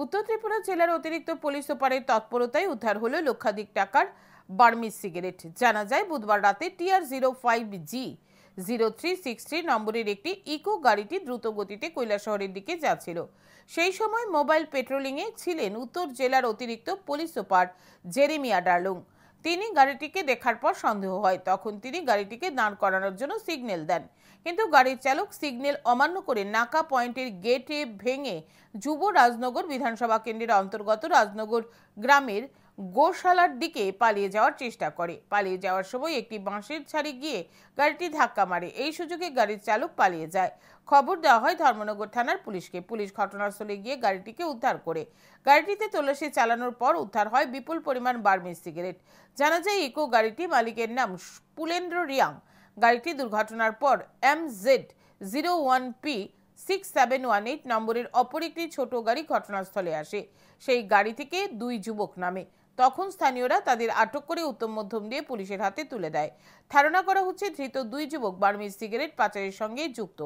উত্তর ত্রিপুরা জেলার অতিরিক্ত পুলিশ সুপারের তৎপরতায় উদ্ধার হলো লক্ষাধিক টাকার বার্মিজ সিগারেট। জানা যায় বুধবার রাতে TR05G0363 নম্বরের একটি ইকো গাড়িটি দ্রুত গতিতে কৈলাসহরের দিকে যাচ্ছিল। সেই সময় মোবাইল পেট্রোলিংয়ে ছিলেন উত্তর জেলার অতিরিক্ত পুলিশ সুপার জেরেমিয়া ডার্লুং। তিনি গাড়িটিকে দেখার পর সন্দেহ হয়, তখন তিনি গাড়িটিকে দাঁড় করানোর জন্য সিগন্যাল দেন, কিন্তু গাড়ির চালক সিগন্যাল অমান্য করে নাকা পয়েন্টের গেটে ভেঙে যুব রাজনগর বিধানসভা কেন্দ্রের অন্তর্গত রাজনগর গ্রামের গোশালার দিকে পালিয়ে যাওয়ার চেষ্টা করে। পালিয়ে যাওয়ার সময় একটি বাঁশের ছাড়ে গিয়ে গাড়িটি ধাক্কা মারে। এই সুযোগে গাড়ির চালক পালিয়ে যায়। খবর দেওয়া হয় ধর্মনগর থানার পুলিশকে। পুলিশ ঘটনাস্থলে গিয়ে গাড়িটিকে উদ্ধার করে। গাড়িটিতে তল্লাশি চালানোর পর উদ্ধার হয় বিপুল পরিমাণ বার্মিজ সিগারেট। জানা যায় ইকো গাড়িটি মালিকের নাম পুলেন্দ্র রিয়াং। গাড়িটি দুর্ঘটনার পর MZ01P6718 নম্বরের অপর একটি ছোট গাড়ি ঘটনাস্থলে আসে। সেই গাড়ি থেকে দুই যুবক নামে। তখন স্থানীয়রা তাদের আটক করে উত্তম মধ্যম দিয়ে পুলিশের হাতে তুলে দেয়। ধারণা করা হচ্ছে ধৃত দুই যুবক বার্মিজ সিগারেট পাচারের সঙ্গে যুক্ত।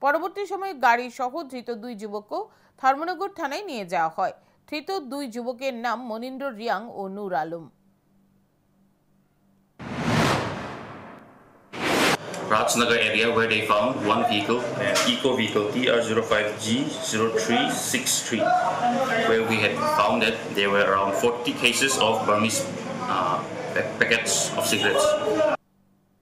পরবর্তী সময়ে গাড়ি সহ ধৃত দুই যুবককেও ধর্মনগর থানায় নিয়ে যাওয়া হয়। ধৃত দুই যুবকের নাম মনিন্দ্র রিয়াং ও নূর Alam. Rajnagar area where they found one vehicle, an eco vehicle TR05G0363, where we had found that there were around 40 cases of Burmese packets of cigarettes.